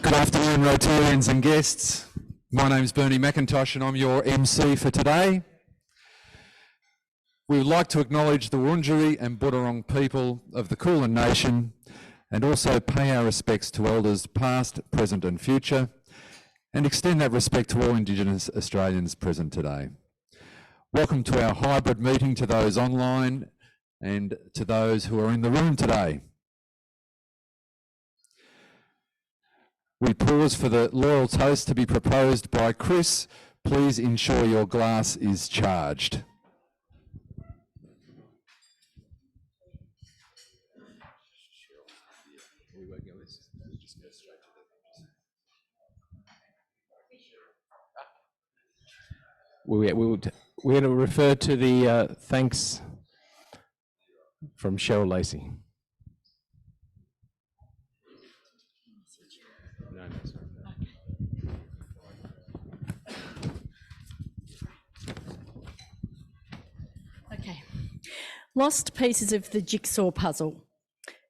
Good afternoon, Rotarians and guests. My name's Bernie McIntosh and I'm your MC for today. We would like to acknowledge the Wurundjeri and Boonwurrung people of the Kulin Nation and also pay our respects to elders past, present and future, and extend that respect to all Indigenous Australians present today. Welcome to our hybrid meeting to those online and to those who are in the room today. We pause for the loyal toast to be proposed by Chris. Please ensure your glass is charged. We're going to refer to the thanks from Cheryl Lacey. Okay. Lost pieces of the jigsaw puzzle.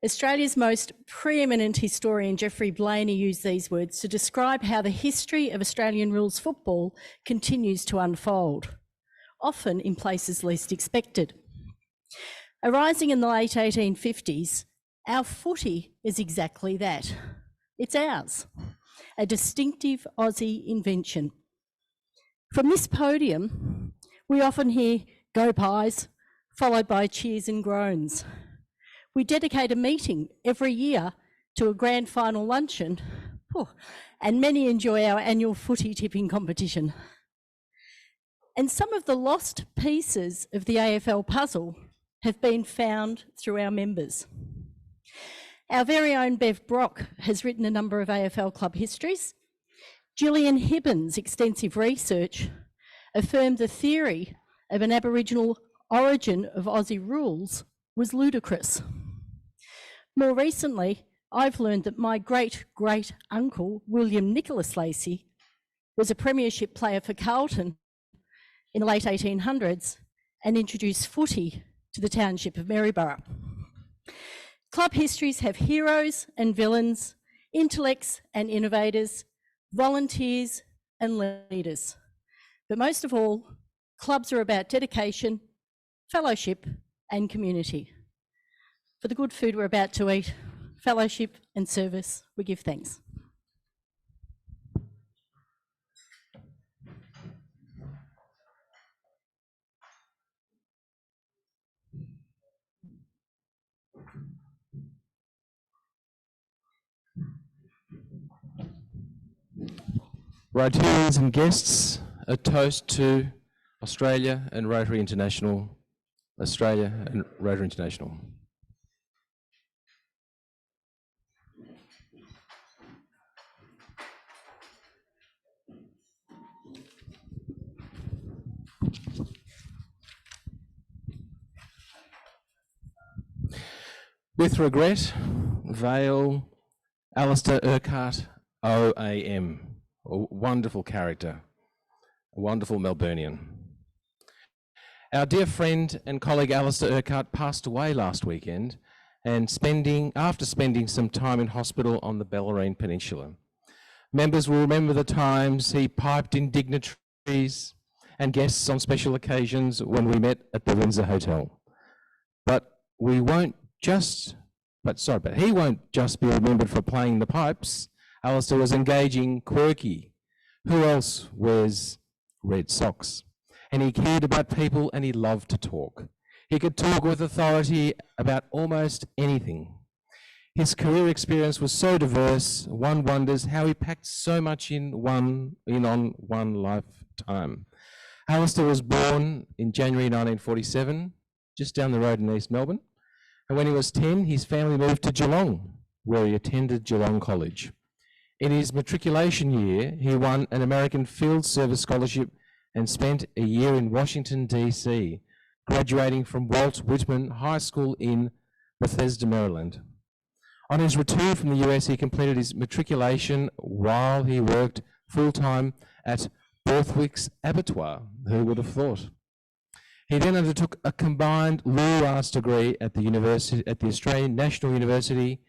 Australia's most preeminent historian, Geoffrey Blaney, used these words to describe how the history of Australian rules football continues to unfold, often in places least expected. Arising in the late 1850s, our footy is exactly that. It's ours, a distinctive Aussie invention. From this podium, we often hear "Go Pies," followed by cheers and groans. We dedicate a meeting every year to a grand final luncheon, and many enjoy our annual footy tipping competition. And some of the lost pieces of the AFL puzzle have been found through our members. Our very own Bev Brock has written a number of AFL club histories. Gillian Hibbins' extensive research affirmed the theory of an Aboriginal origin of Aussie rules was ludicrous. More recently, I've learned that my great-great-uncle, William Nicholas Lacey, was a premiership player for Carlton in the late 1800s and introduced footy to the township of Maryborough. Club histories have heroes and villains, intellects and innovators, volunteers and leaders. But most of all, clubs are about dedication, fellowship and community. For the good food we're about to eat, fellowship and service, we give thanks. Rotarians and guests, a toast to Australia and Rotary International. Australia and Rotary International. With regret, Vale, Alistair Urquhart, OAM, a wonderful character, a wonderful Melburnian. Our dear friend and colleague Alistair Urquhart passed away last weekend and after spending some time in hospital on the Bellarine Peninsula. Members will remember the times he piped in dignitaries and guests on special occasions when we met at the Windsor Hotel. But he won't just be remembered for playing the pipes. Alistair was engaging, quirky. Who else wears red socks? And he cared about people and he loved to talk. He could talk with authority about almost anything. His career experience was so diverse, one wonders how he packed so much on one lifetime. Alistair was born in January 1947, just down the road in East Melbourne. And when he was 10, his family moved to Geelong, where he attended Geelong College. In his matriculation year, he won an American Field Service Scholarship and spent a year in Washington, D.C., graduating from Walt Whitman High School in Bethesda, Maryland. On his return from the US, he completed his matriculation while he worked full-time at Borthwick's Abattoir. Who would have thought? He then undertook a combined law arts degree at the Australian National University.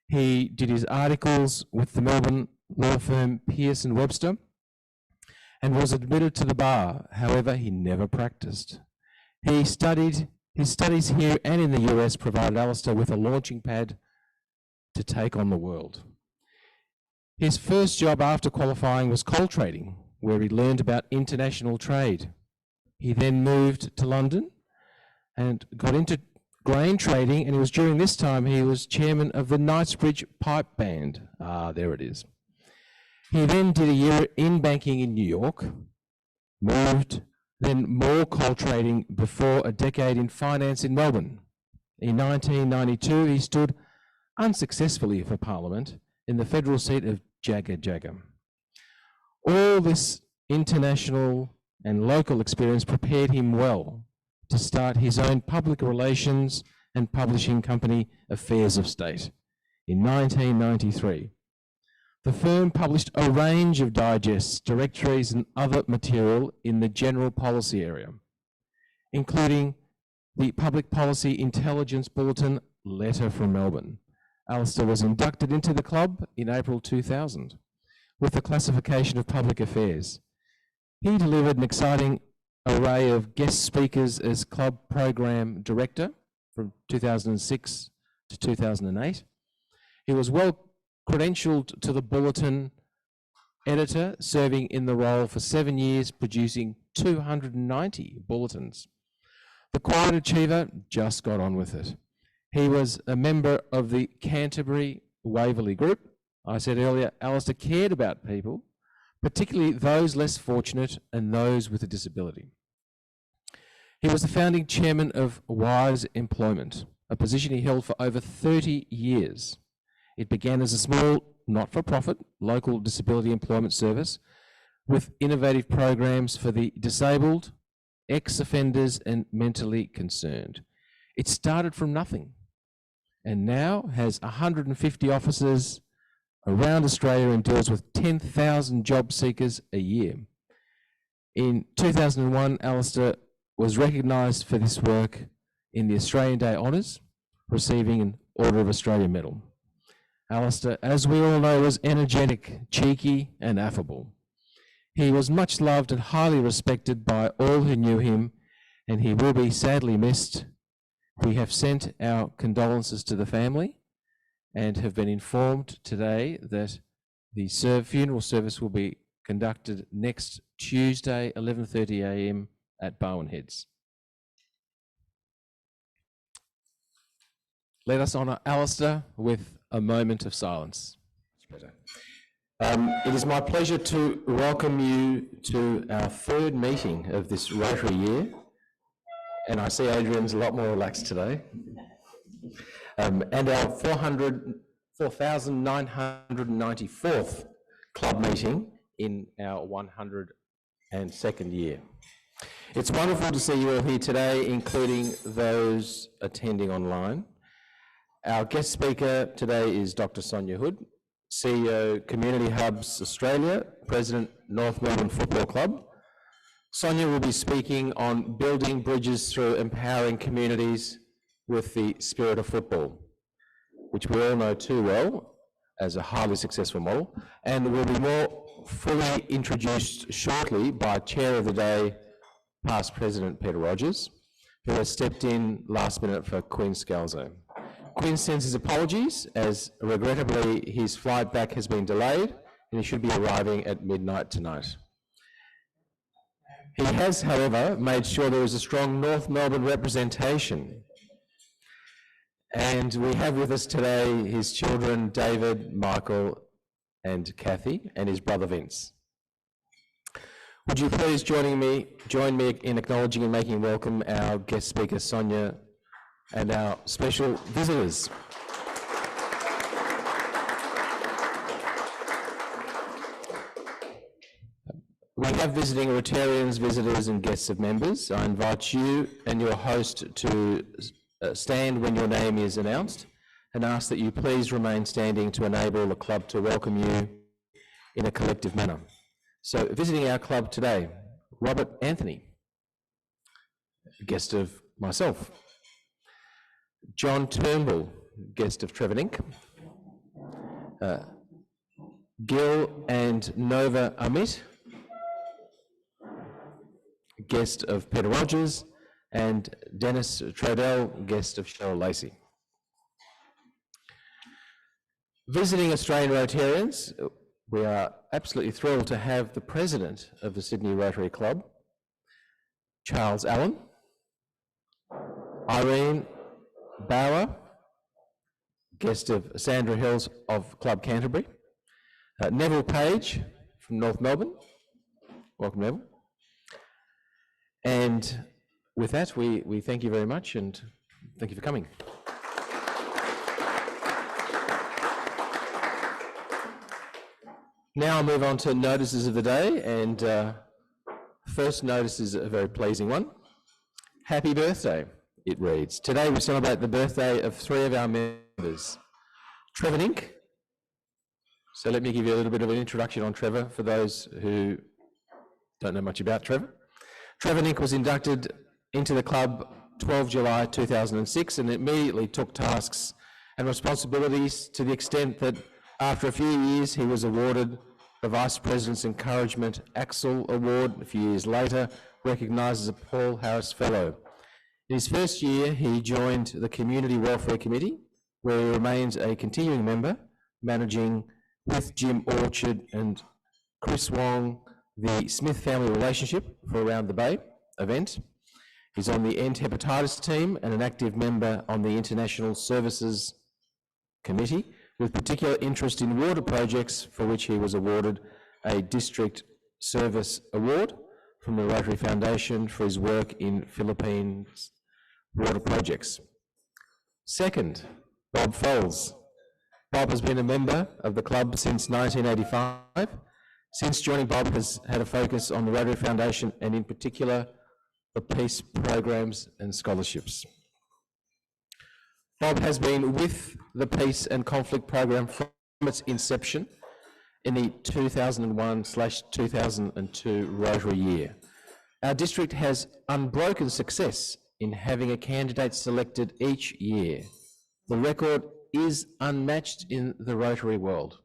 He did his articles with the Melbourne law firm Pearson Webster, and was admitted to the bar. However, he never practiced. His studies here and in the US provided Alistair with a launching pad to take on the world. His first job after qualifying was coal trading, where he learned about international trade. He then moved to London and got into grain trading, and it was during this time he was chairman of the Knightsbridge Pipe Band. Ah, there it is. He then did a year in banking in New York, moved, then more coal trading before a decade in finance in Melbourne. In 1992, he stood unsuccessfully for Parliament in the federal seat of Jagga Jagga. All this international and local experience prepared him well to start his own public relations and publishing company, Affairs of State, in 1993. The firm published a range of digests, directories, and other material in the general policy area, including the Public Policy Intelligence Bulletin Letter from Melbourne. Alistair was inducted into the club in April 2000 with the classification of public affairs. He delivered an exciting array of guest speakers as club program director from 2006 to 2008. He was well credentialed to the Bulletin editor, serving in the role for 7 years, producing 290 bulletins. The quiet achiever just got on with it. He was a member of the Canterbury Waverley group. I said earlier, Alistair cared about people, particularly those less fortunate and those with a disability. He was the founding chairman of Wise Employment, a position he held for over 30 years. It began as a small, not-for-profit, local disability employment service with innovative programs for the disabled, ex-offenders, and mentally concerned. It started from nothing and now has 150 offices around Australia and deals with 10,000 job seekers a year. In 2001, Alistair was recognised for this work in the Australian Day Honours, receiving an Order of Australia Medal. Alistair, as we all know, was energetic, cheeky, and affable. He was much loved and highly respected by all who knew him, and he will be sadly missed. We have sent our condolences to the family and have been informed today that the funeral service will be conducted next Tuesday, 11:30 a.m. at Barwon Heads. Let us honour Alistair with a moment of silence. It is my pleasure to welcome you to our third meeting of this Rotary year, and I see Adrian's a lot more relaxed today, and our 4,994th club meeting in our 102nd year. It's wonderful to see you all here today, including those attending online. Our guest speaker today is Dr Sonja Hood, CEO, Community Hubs Australia, President, North Melbourne Football Club. Sonja will be speaking on building bridges through empowering communities with the spirit of football, which we all know too well as a highly successful model, and will be more fully introduced shortly by Chair of the Day, past President Peter Rogers, who has stepped in last minute for Queen Scalzo. Quinn sends his apologies, as regrettably his flight back has been delayed and he should be arriving at midnight tonight. He has, however, made sure there is a strong North Melbourne representation. And we have with us today his children, David, Michael, and Kathy, and his brother Vince. Would you please join me in acknowledging and making welcome our guest speaker, Sonja, and our special visitors. We have visiting Rotarians, visitors and guests of members. I invite you and your host to stand when your name is announced and ask that you please remain standing to enable the club to welcome you in a collective manner. So visiting our club today, Robert Anthony, guest of myself. John Turnbull, guest of Trevor Inc. Gil and Nova Amit, guest of Peter Rogers, and Dennis Tradell, guest of Cheryl Lacey. Visiting Australian Rotarians, we are absolutely thrilled to have the President of the Sydney Rotary Club, Charles Allen, Irene Bauer, guest of Sandra Hills of Club Canterbury, Neville Page from North Melbourne. Welcome, Neville. And with that, we thank you very much and thank you for coming. Now I'll move on to notices of the day, and first notice is a very pleasing one. Happy birthday, it reads. Today we celebrate the birthday of 3 of our members. Trevor Nink. So let me give you a little bit of an introduction on Trevor for those who don't know much about Trevor. Trevor Nink was inducted into the club 12 July 2006 and immediately took tasks and responsibilities to the extent that after a few years he was awarded the Vice President's Encouragement Axel Award. A few years later, recognised as a Paul Harris Fellow. In his first year, he joined the Community Welfare Committee, where he remains a continuing member, managing with Jim Orchard and Chris Wong the Smith Family Relationship for Around the Bay event. He's on the End Hepatitis team and an active member on the International Services Committee, with particular interest in water projects, for which he was awarded a District Service Award from the Rotary Foundation for his work in Philippines water projects. Second, Bob Foles. Bob has been a member of the club since 1985. Since joining, Bob has had a focus on the Rotary Foundation and in particular the peace programs and scholarships. Bob has been with the Peace and Conflict Program from its inception in the 2001/2002 Rotary year. Our district has unbroken success in having a candidate selected each year. The record is unmatched in the Rotary world.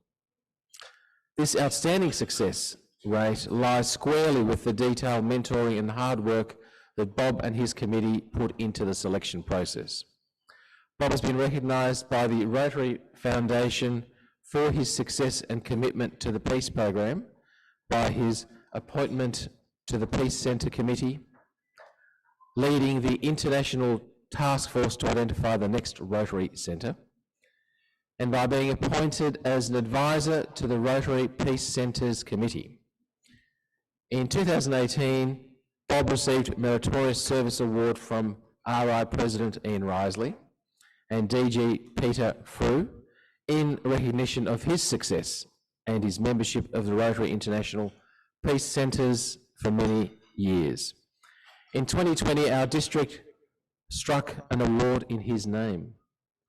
This outstanding success rate lies squarely with the detailed mentoring and hard work that Bob and his committee put into the selection process. Bob has been recognised by the Rotary Foundation for his success and commitment to the Peace Program, by his appointment to the Peace Centre Committee, leading the international task force to identify the next Rotary Centre, and by being appointed as an advisor to the Rotary Peace Centres Committee. In 2018, Bob received Meritorious Service Award from RI President Ian Risley and DG Peter Frew in recognition of his success and his membership of the Rotary International Peace Centres for many years. In 2020, our district struck an award in his name,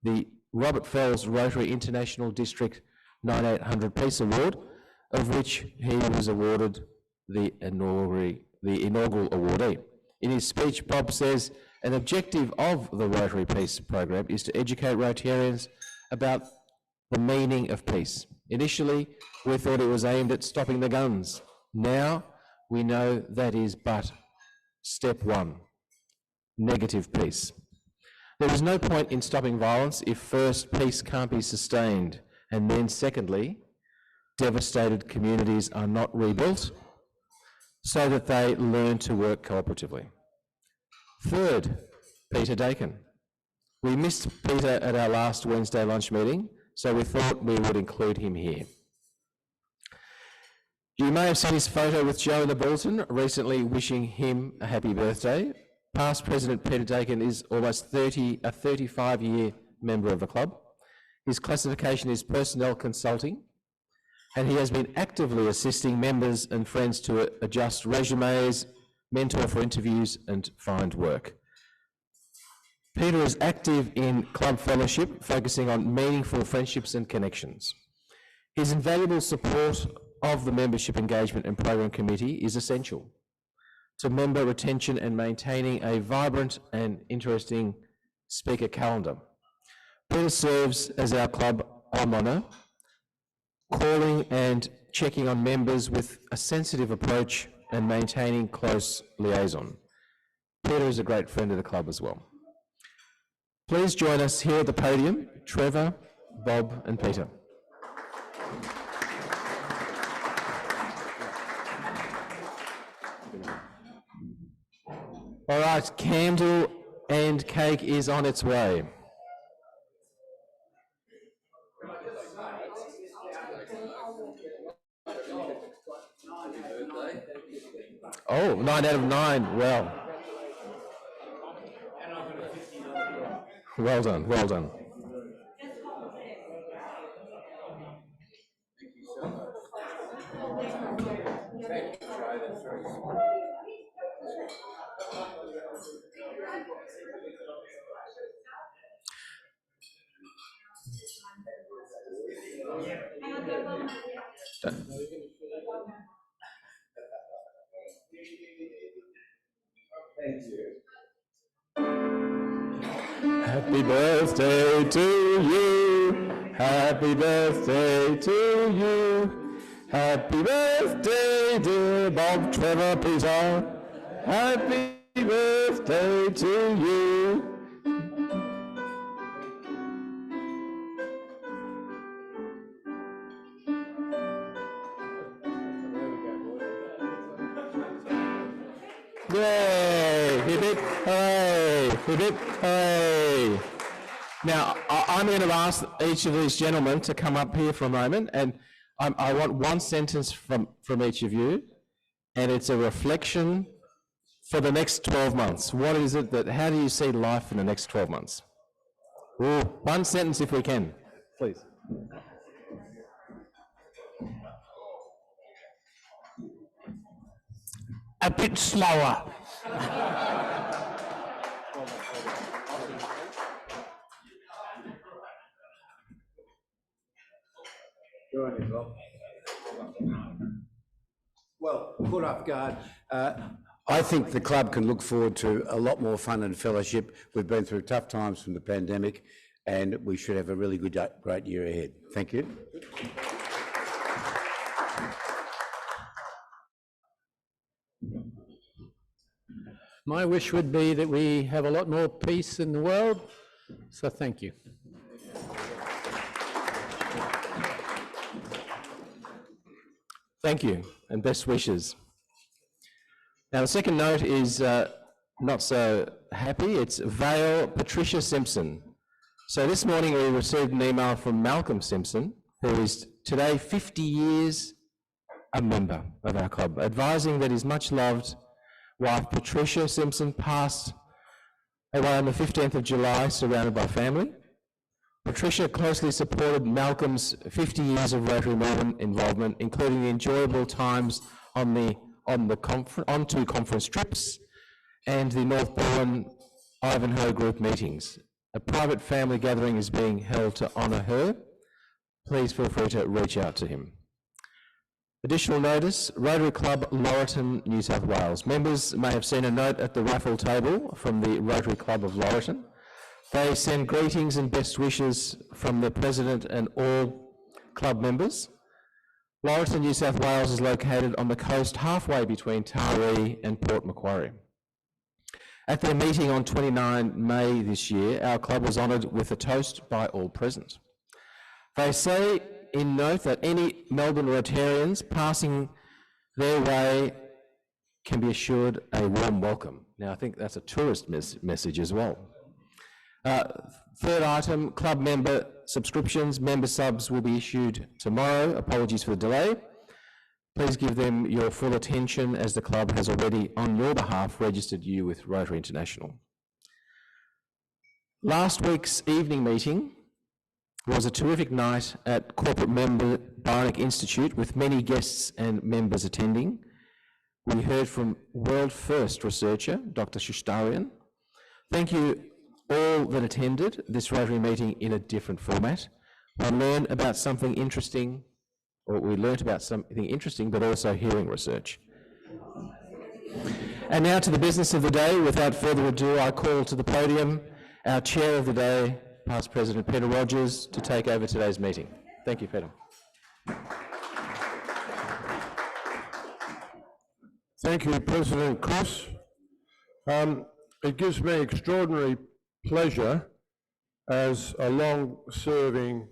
the Robert Fells Rotary International District 9800 Peace Award, of which he was awarded the inaugural awardee. In his speech, Bob says, an objective of the Rotary Peace Program is to educate Rotarians about the meaning of peace. Initially, we thought it was aimed at stopping the guns. Now, we know that is but step one, negative peace. There is no point in stopping violence if first peace can't be sustained, and then secondly, devastated communities are not rebuilt so that they learn to work cooperatively. Third, Peter Dakin. We missed Peter at our last Wednesday lunch meeting, so we thought we would include him here. You may have seen his photo with Joe in the bulletin, recently wishing him a happy birthday. Past President Peter Dakin is almost a 35-year member of the club. His classification is personnel consulting, and he has been actively assisting members and friends to adjust resumes, mentor for interviews, and find work. Peter is active in club fellowship, focusing on meaningful friendships and connections. His invaluable support of the Membership Engagement and Program Committee is essential to member retention and maintaining a vibrant and interesting speaker calendar. Peter serves as our club alumna calling and checking on members with a sensitive approach and maintaining close liaison. Peter is a great friend of the club as well. Please join us here at the podium, Trevor, Bob and Peter. All right, candle and cake is on its way. Oh, 9 out of 9, well. Well done, well done. Happy birthday to you. Happy birthday to you. Happy birthday, dear Bob, Trevor, Peter. Happy birthday to you. Yay! Hip hip hooray! Hip hip hooray! Now, I'm going to ask each of these gentlemen to come up here for a moment, and I want one sentence from each of you, and it's a reflection for the next 12 months. What is it that, how do you see life in the next 12 months? Ooh, one sentence if we can, please. A bit slower. Well, caught off guard. I think the club can look forward to a lot more fun and fellowship. We've been through tough times from the pandemic, and we should have a really good, great year ahead. Thank you. My wish would be that we have a lot more peace in the world, so thank you. Thank you, and best wishes. Now, the second note is not so happy. It's Vale Patricia Simpson. So this morning we received an email from Malcolm Simpson, who is today 50 years a member of our club, advising that his much-loved wife Patricia Simpson passed away on the 15th of July, surrounded by family. Patricia closely supported Malcolm's 50 years of Rotary Melbourne involvement, including the enjoyable times on two conference trips and the North Melbourne Ivanhoe group meetings. A private family gathering is being held to honour her. Please feel free to reach out to him. Additional notice, Rotary Club, Laurelton, New South Wales. Members may have seen a note at the raffle table from the Rotary Club of Laurelton. They send greetings and best wishes from the President and all club members. Laurelton, New South Wales is located on the coast halfway between Taree and Port Macquarie. At their meeting on 29 May this year, our club was honoured with a toast by all present. They say in note that any Melbourne Rotarians passing their way can be assured a warm welcome. Now, I think that's a tourist message as well. Third item, club member subscriptions. Member subs will be issued tomorrow. Apologies for the delay. Please give them your full attention as the club has already, on your behalf, registered you with Rotary International. Last week's evening meeting was a terrific night at Corporate Member Bionic Institute with many guests and members attending. We heard from world first researcher, Dr Sonja. Thank you all that attended this Rotary meeting in a different format. We learned about something interesting, but also hearing research. And now to the business of the day. Without further ado, I call to the podium our chair of the day, past President Peter Rogers, to take over today's meeting. Thank you, Peter. Thank you, President Chris. It gives me extraordinary pleasure as a long-serving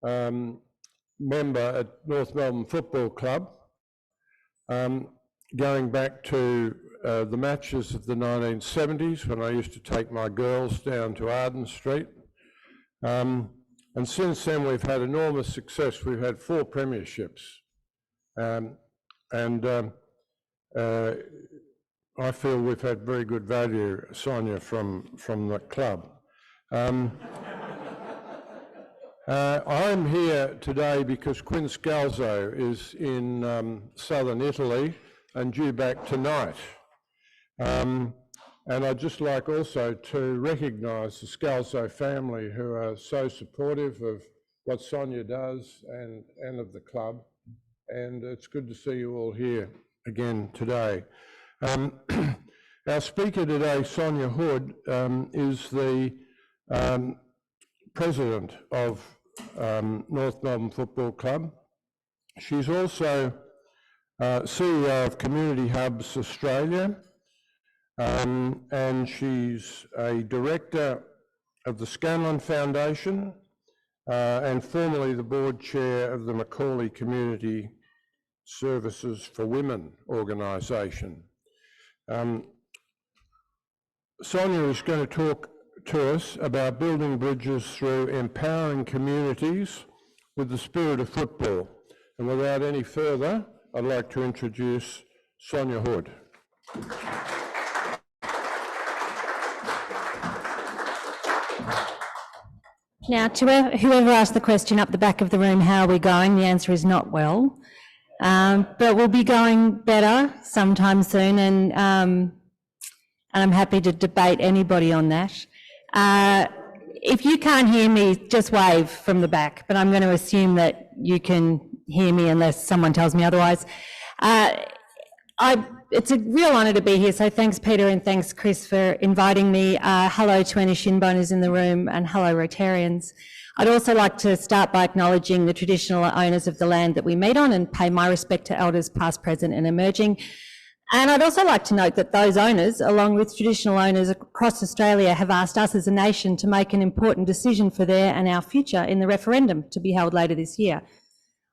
member at North Melbourne Football Club, going back to the matches of the 1970s when I used to take my girls down to Arden Street. And since then we've had enormous success. We've had 4 premierships. I feel we've had very good value, Sonja, from the club. I'm here today because Quinn Scalzo is in southern Italy and due back tonight. And I'd just like also to recognise the Scalzo family who are so supportive of what Sonja does and of the club. And it's good to see you all here again today. Our speaker today, Sonja Hood, is the president of North Melbourne Football Club. She's also CEO of Community Hubs Australia, and she's a director of the Scanlon Foundation and formerly the board chair of the Macaulay Community Services for Women organisation. Sonja is going to talk to us about building bridges through empowering communities with the spirit of football. And without any further, I'd like to introduce Sonja Hood. Now, to whoever asked the question up the back of the room, how are we going? The answer is not well. But we'll be going better sometime soon, and I'm happy to debate anybody on that. If you can't hear me, just wave from the back, but I'm going to assume that you can hear me unless someone tells me otherwise. It's a real honour to be here, so thanks Peter and thanks Chris for inviting me. Hello to any shinboners in the room and hello Rotarians. I'd also like to start by acknowledging the traditional owners of the land that we meet on and pay my respect to elders past, present and emerging. And I'd also like to note that those owners, along with traditional owners across Australia, have asked us as a nation to make an important decision for their and our future in the referendum to be held later this year.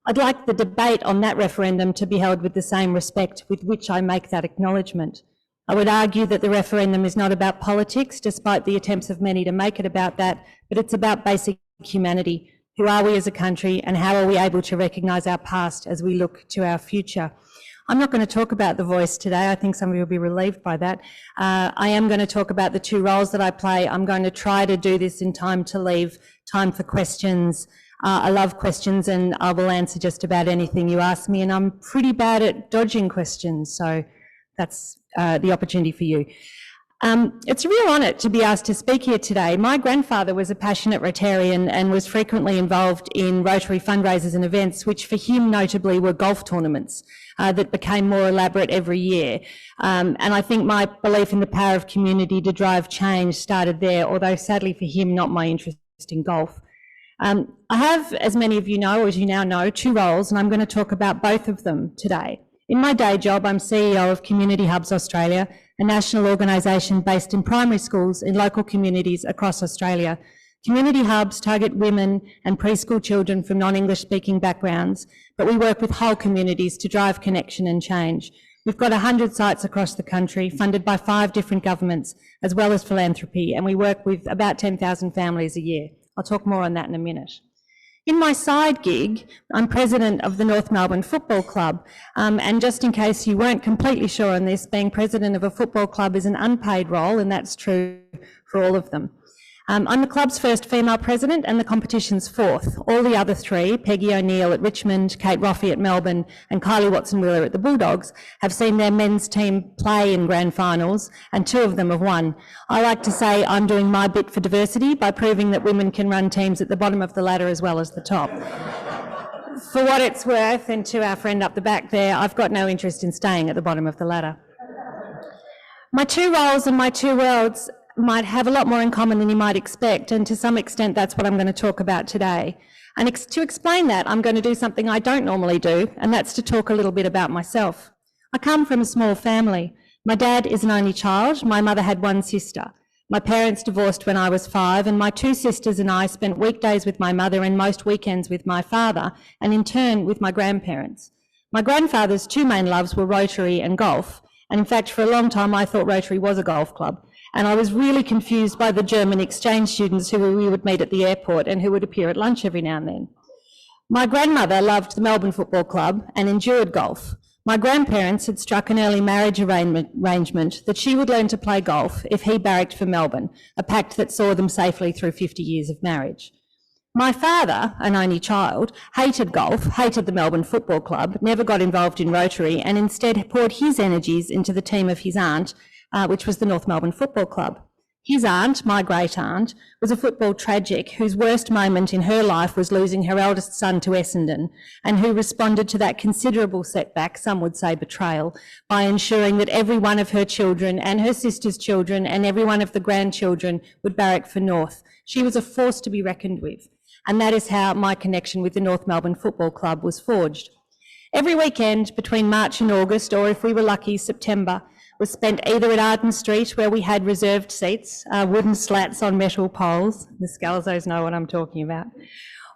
I'd like the debate on that referendum to be held with the same respect with which I make that acknowledgement. I would argue that the referendum is not about politics, despite the attempts of many to make it about that, but it's about basic humanity. Who are we as a country and how are we able to recognise our past as we look to our future? I'm not going to talk about The Voice today. I think some of you will be relieved by that. I am going to talk about the 2 roles that I play. I'm going to try to do this in time to leave time for questions. I love questions and I will answer just about anything you ask me, and I'm pretty bad at dodging questions, so that's the opportunity for you. It's a real honour to be asked to speak here today. My grandfather was a passionate Rotarian and was frequently involved in Rotary fundraisers and events, which for him notably were golf tournaments that became more elaborate every year. And I think my belief in the power of community to drive change started there, although sadly for him, not my interest in golf. I have, as many of you know, or as you now know, 2 roles, and I'm going to talk about both of them today. In my day job, I'm CEO of Community Hubs Australia, a national organisation based in primary schools in local communities across Australia. Community Hubs target women and preschool children from non-English speaking backgrounds, but we work with whole communities to drive connection and change. We've got 100 sites across the country, funded by 5 different governments, as well as philanthropy, and we work with about 10,000 families a year. I'll talk more on that in a minute. In my side gig, I'm president of the North Melbourne Football Club, and just in case you weren't completely sure on this, being president of a football club is an unpaid role, and that's true for all of them. I'm the club's first female president and the competition's 4th. All the other 3, Peggy O'Neill at Richmond, Kate Roffey at Melbourne and Kylie Watson-Wheeler at the Bulldogs, have seen their men's team play in grand finals, and 2 of them have won. I like to say I'm doing my bit for diversity by proving that women can run teams at the bottom of the ladder as well as the top. For what it's worth, and to our friend up the back there, I've got no interest in staying at the bottom of the ladder. My 2 roles and my 2 worlds might have a lot more in common than you might expect, and to some extent that's what I'm going to talk about today. And to explain that, I'm going to do something I don't normally do, and that's to talk a little bit about myself. I come from a small family. My dad is an only child. My mother had one sister. My parents divorced when I was 5, and my 2 sisters and I spent weekdays with my mother and most weekends with my father, and in turn with my grandparents. My grandfather's 2 main loves were Rotary and golf, and in fact for a long time I thought Rotary was a golf club, and I was really confused by the German exchange students who we would meet at the airport and who would appear at lunch every now and then. My grandmother loved the Melbourne Football Club and endured golf. My grandparents had struck an early marriage arrangement that she would learn to play golf if he barracked for Melbourne, a pact that saw them safely through 50 years of marriage. My father, an only child, hated golf, hated the Melbourne Football Club, never got involved in Rotary, and instead poured his energies into the team of his aunt, which was the North Melbourne Football Club. His aunt, my great aunt, was a football tragic whose worst moment in her life was losing her eldest son to Essendon, and who responded to that considerable setback, some would say betrayal, by ensuring that every one of her children and her sister's children and every one of the grandchildren would barrack for North. She was a force to be reckoned with, and that is how my connection with the North Melbourne Football Club was forged. Every weekend between March and August, or if we were lucky, September, was spent either at Arden Street, where we had reserved seats, wooden slats on metal poles, the Scalzos know what I'm talking about,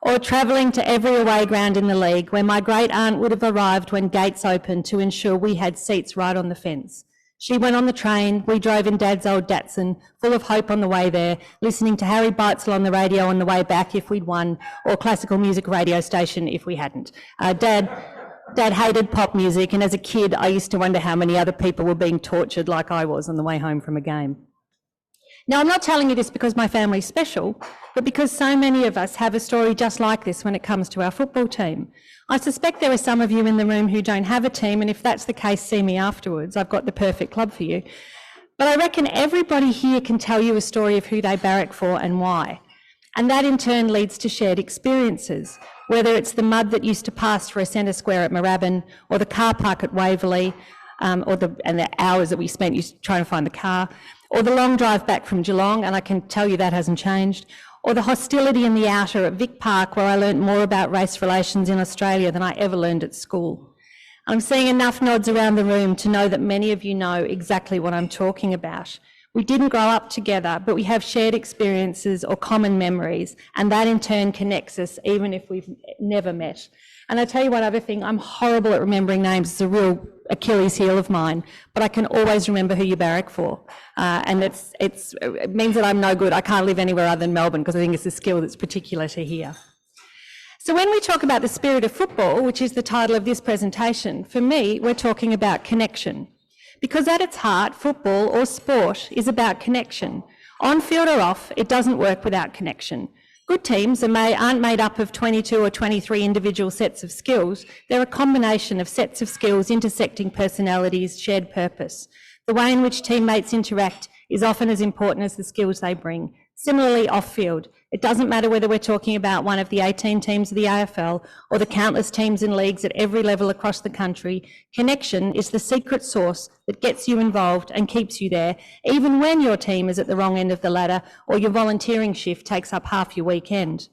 or travelling to every away ground in the league, where my great aunt would have arrived when gates opened to ensure we had seats right on the fence. She went on the train, we drove in Dad's old Datsun, full of hope on the way there, listening to Harry Beitzel on the radio on the way back if we'd won, or classical music radio station if we hadn't. Dad hated pop music, and as a kid, I used to wonder how many other people were being tortured like I was on the way home from a game. Now, I'm not telling you this because my family's special, but because so many of us have a story just like this when it comes to our football team. I suspect there are some of you in the room who don't have a team, and if that's the case, see me afterwards. I've got the perfect club for you. But I reckon everybody here can tell you a story of who they barrack for and why. And that in turn leads to shared experiences, whether it's the mud that used to pass for a centre square at Moorabbin, or the car park at Waverley, and the hours that we spent trying to find the car, or the long drive back from Geelong, and I can tell you that hasn't changed, or the hostility in the outer at Vic Park, where I learnt more about race relations in Australia than I ever learned at school. I'm seeing enough nods around the room to know that many of you know exactly what I'm talking about. We didn't grow up together, but we have shared experiences or common memories, and that in turn connects us even if we've never met. And I tell you one other thing, I'm horrible at remembering names. It's a real Achilles heel of mine, but I can always remember who you barrack for. And it means that I'm no good. I can't live anywhere other than Melbourne because I think it's a skill that's particular to here. So when we talk about the spirit of football, which is the title of this presentation, for me, we're talking about connection. Because at its heart, football or sport is about connection. On field or off, it doesn't work without connection. Good teams aren't made up of 22 or 23 individual sets of skills. They're a combination of sets of skills intersecting personalities, shared purpose. The way in which teammates interact is often as important as the skills they bring. Similarly, off-field, it doesn't matter whether we're talking about one of the 18 teams of the AFL or the countless teams in leagues at every level across the country, connection is the secret sauce that gets you involved and keeps you there, even when your team is at the wrong end of the ladder or your volunteering shift takes up half your weekend.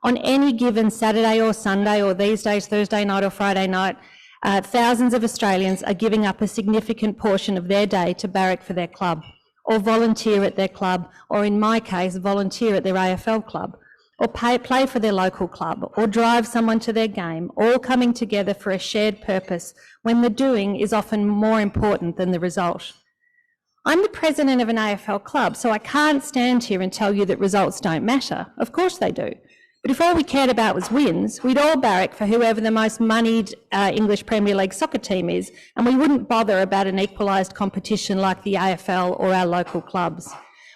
On any given Saturday or Sunday, or these days Thursday night or Friday night, thousands of Australians are giving up a significant portion of their day to barrack for their club, or volunteer at their club, or in my case, volunteer at their AFL club, or play for their local club, or drive someone to their game, all coming together for a shared purpose when the doing is often more important than the result. I'm the president of an AFL club, so I can't stand here and tell you that results don't matter. Of course they do. But if all we cared about was wins, we'd all barrack for whoever the most moneyed English Premier League soccer team is, and we wouldn't bother about an equalised competition like the AFL or our local clubs.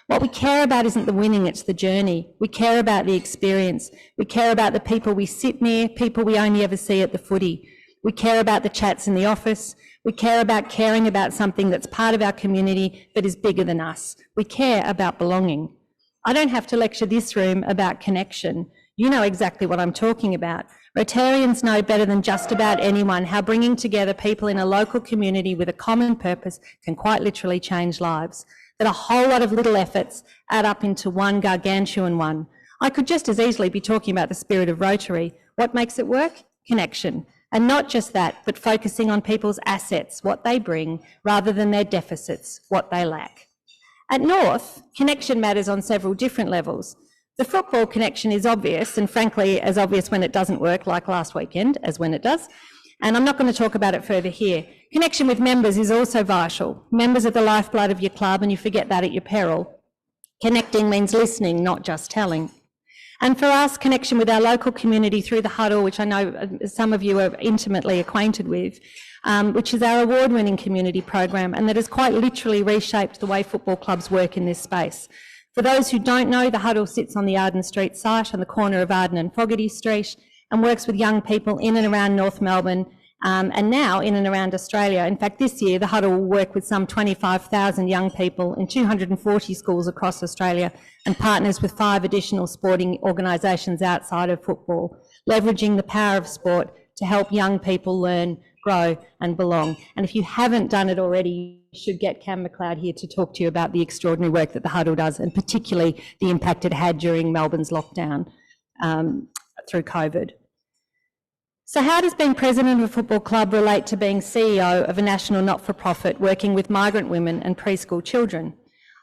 What we care about isn't the winning, it's the journey. We care about the experience. We care about the people we sit near, people we only ever see at the footy. We care about the chats in the office. We care about caring about something that's part of our community but is bigger than us. We care about belonging. I don't have to lecture this room about connection. You know exactly what I'm talking about. Rotarians know better than just about anyone how bringing together people in a local community with a common purpose can quite literally change lives, that a whole lot of little efforts add up into one gargantuan one. I could just as easily be talking about the spirit of Rotary. What makes it work? Connection. And not just that, but focusing on people's assets, what they bring, rather than their deficits, what they lack. At North, connection matters on several different levels. The football connection is obvious, and frankly, as obvious when it doesn't work, like last weekend, as when it does. And I'm not going to talk about it further here. Connection with members is also vital. Members are the lifeblood of your club, and you forget that at your peril. Connecting means listening, not just telling. And for us, connection with our local community through the Huddle, which I know some of you are intimately acquainted with, which is our award-winning community program, and that has quite literally reshaped the way football clubs work in this space. For those who don't know, the Huddle sits on the Arden Street site on the corner of Arden and Fogarty Street and works with young people in and around North Melbourne and now in and around Australia. In fact, this year, the Huddle will work with some 25,000 young people in 240 schools across Australia and partners with 5 additional sporting organisations outside of football, leveraging the power of sport to help young people learn, grow and belong. And if you haven't done it already, you should get Cam McLeod here to talk to you about the extraordinary work that the Huddle does, and particularly the impact it had during Melbourne's lockdown through COVID. So how does being president of a football club relate to being CEO of a national not-for-profit working with migrant women and preschool children?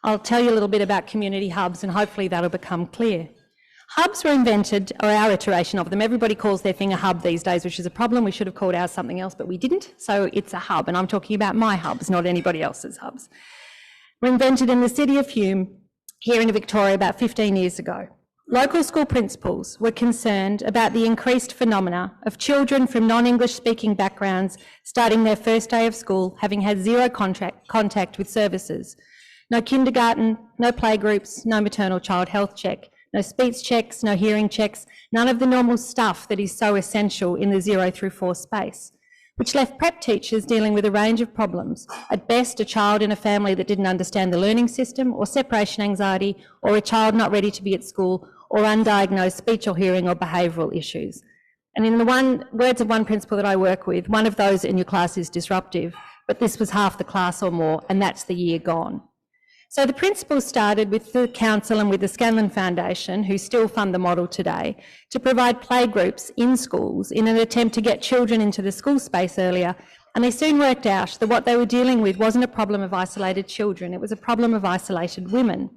I'll tell you a little bit about community hubs and hopefully that'll become clear. Hubs were invented, or our iteration of them. Everybody calls their thing a hub these days, which is a problem. We should have called ours something else, but we didn't. So it's a hub, and I'm talking about my hubs, not anybody else's hubs. Were invented in the city of Hume, here in Victoria, about 15 years ago. Local school principals were concerned about the increased phenomena of children from non-English speaking backgrounds starting their first day of school, having had zero contact with services. No kindergarten, no playgroups, no maternal child health check, no speech checks, no hearing checks, none of the normal stuff that is so essential in the 0 through 4 space, which left prep teachers dealing with a range of problems. At best, a child in a family that didn't understand the learning system, or separation anxiety, or a child not ready to be at school, or undiagnosed speech or hearing or behavioural issues. And in the words of one principal that I work with, one of those in your class is disruptive, but this was half the class or more, and that's the year gone. So the principals started with the council and with the Scanlon Foundation, who still fund the model today, to provide playgroups in schools in an attempt to get children into the school space earlier. And they soon worked out that what they were dealing with wasn't a problem of isolated children, it was a problem of isolated women.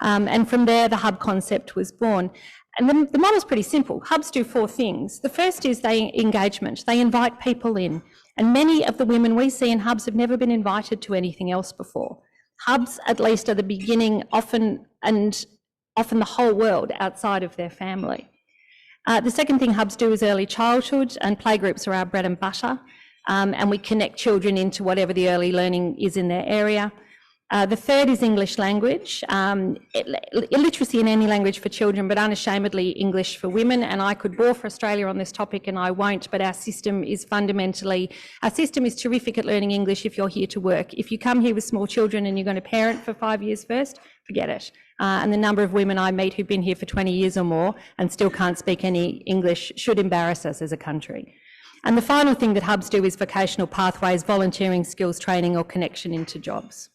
And from there, the hub concept was born. And the model's pretty simple. Hubs do 4 things. The first is engagement. They invite people in. And many of the women we see in hubs have never been invited to anything else before. Hubs, at least, are the beginning, often the whole world outside of their family. The second thing hubs do is early childhood, and playgroups are our bread and butter, and we connect children into whatever the early learning is in their area. The third is English language, illiteracy in any language for children, but unashamedly English for women. And I could bore for Australia on this topic, and I won't, but our system is terrific at learning English if you're here to work. If you come here with small children and you're going to parent for 5 years first, forget it. And the number of women I meet who've been here for 20 years or more and still can't speak any English should embarrass us as a country. And the final thing that hubs do is vocational pathways, volunteering, skills training, or connection into jobs.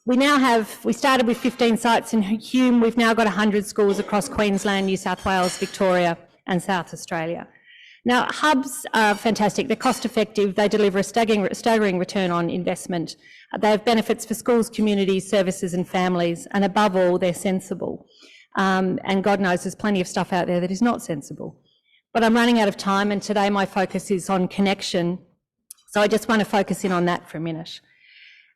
We started with 15 sites in Hume. We've now got 100 schools across Queensland, New South Wales, Victoria and South Australia. Now, hubs are fantastic. They're cost effective. They deliver a staggering return on investment. They have benefits for schools, communities, services and families. And above all, they're sensible. And God knows there's plenty of stuff out there that is not sensible. But I'm running out of time, and today my focus is on connection. So I just want to focus in on that for a minute.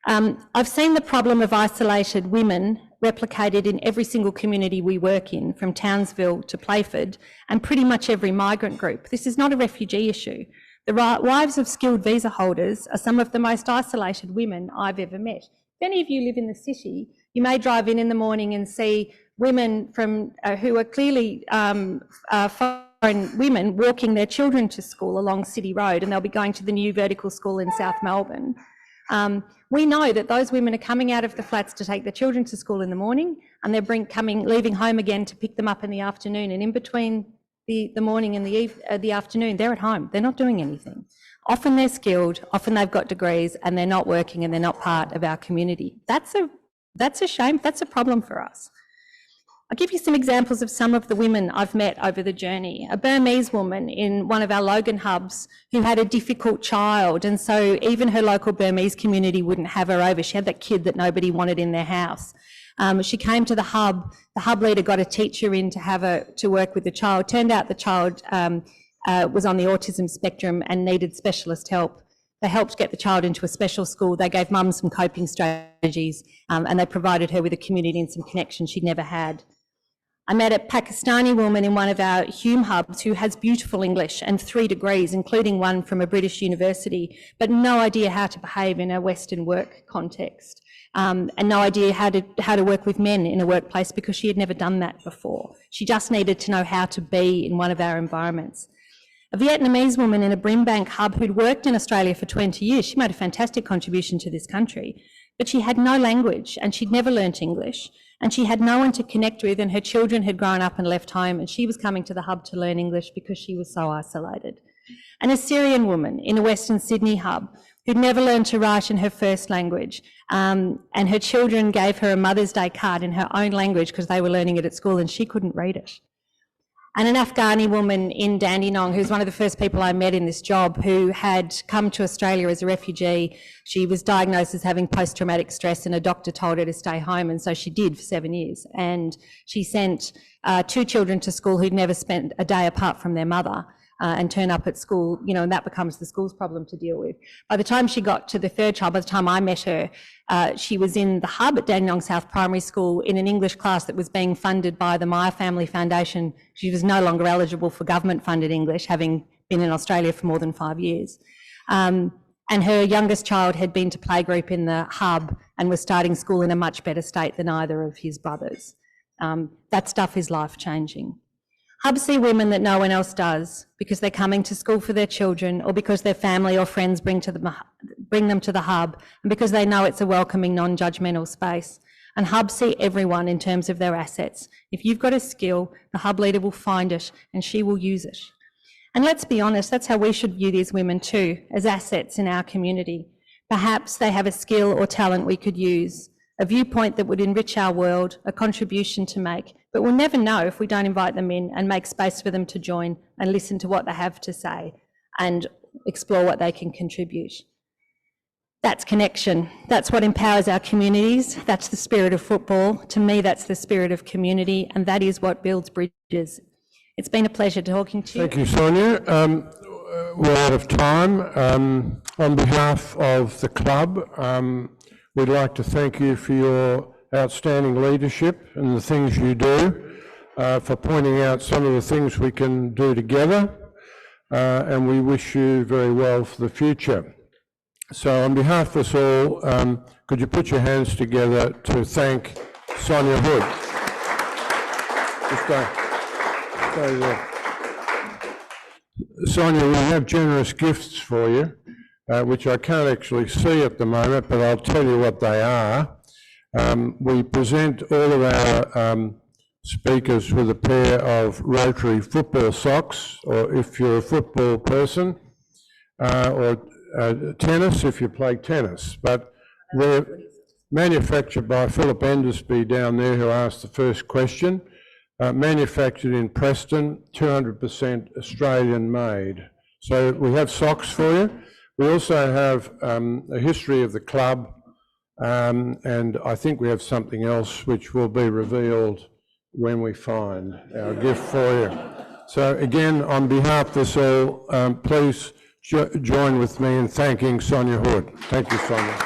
I've seen the problem of isolated women replicated in every single community we work in, from Townsville to Playford, and pretty much every migrant group. This is not a refugee issue. The wives of skilled visa holders are some of the most isolated women I've ever met. If any of you live in the city, you may drive in the morning and see women from who are clearly foreign women walking their children to school along City Road, and they'll be going to the new vertical school in South Melbourne. We know that those women are coming out of the flats to take their children to school in the morning, and they're leaving home again to pick them up in the afternoon. And in between the morning and the afternoon, they're at home. They're not doing anything. Often they're skilled, often they've got degrees, and they're not working and they're not part of our community. That's a shame. That's a problem for us. I'll give you some examples of some of the women I've met over the journey. A Burmese woman in one of our Logan hubs who had a difficult child, and so even her local Burmese community wouldn't have her over. She had that kid that nobody wanted in their house. She came to the hub leader got a teacher in to have her to work with the child. Turned out the child was on the autism spectrum and needed specialist help. They helped get the child into a special school. They gave mum some coping strategies, and they provided her with a community and some connections she'd never had. I met a Pakistani woman in one of our Hume hubs who has beautiful English and 3 degrees, including one from a British university, but no idea how to behave in a Western work context, and no idea how to work with men in a workplace because she had never done that before. She just needed to know how to be in one of our environments. A Vietnamese woman in a Brimbank hub who'd worked in Australia for 20 years. She made a fantastic contribution to this country, but she had no language and she'd never learnt English. And she had no one to connect with, and her children had grown up and left home, and she was coming to the hub to learn English because she was so isolated. An Assyrian woman in a Western Sydney hub who'd never learned to write in her first language, and her children gave her a Mother's Day card in her own language because they were learning it at school and she couldn't read it. And an Afghani woman in Dandenong, who's one of the first people I met in this job, who had come to Australia as a refugee. She was diagnosed as having post-traumatic stress and a doctor told her to stay home, and so she did for 7 years. And she sent 2 children to school who'd never spent a day apart from their mother, and turn up at school, you know, and that becomes the school's problem to deal with. By the time she got to the 3rd child, by the time I met her, she was in the hub at Dandenong South Primary School in an English class that was being funded by the Myer Family Foundation. She was no longer eligible for government-funded English, having been in Australia for more than 5 years. And her youngest child had been to playgroup in the hub and was starting school in a much better state than either of his brothers. That stuff is life-changing. Hubs see women that no one else does because they're coming to school for their children or because their family or friends bring them to the hub and because they know it's a welcoming, non-judgmental space. And hubs see everyone in terms of their assets. If you've got a skill, the hub leader will find it and she will use it. And let's be honest, that's how we should view these women too, as assets in our community. Perhaps they have a skill or talent we could use, a viewpoint that would enrich our world, a contribution to make, but we'll never know if we don't invite them in and make space for them to join and listen to what they have to say and explore what they can contribute. That's connection. That's what empowers our communities. That's the spirit of football. To me, that's the spirit of community, and that is what builds bridges. It's been a pleasure talking to you. Thank you, Sonja. We're out of time. On behalf of the club, we'd like to thank you for your outstanding leadership and the things you do, for pointing out some of the things we can do together, and we wish you very well for the future. So on behalf of us all, could you put your hands together to thank Sonja Hood? Just stay there. Sonja, we have generous gifts for you, which I can't actually see at the moment, but I'll tell you what they are. We present all of our speakers with a pair of Rotary football socks, or if you're a football person, or tennis if you play tennis. But they're manufactured by Philip Endersby down there, who asked the first question. Manufactured in Preston, 200% Australian made. So we have socks for you. We also have a history of the club, and I think we have something else which will be revealed when we find our gift for you. So again, on behalf of us all, please join with me in thanking Sonja Hood. Thank you, Sonja.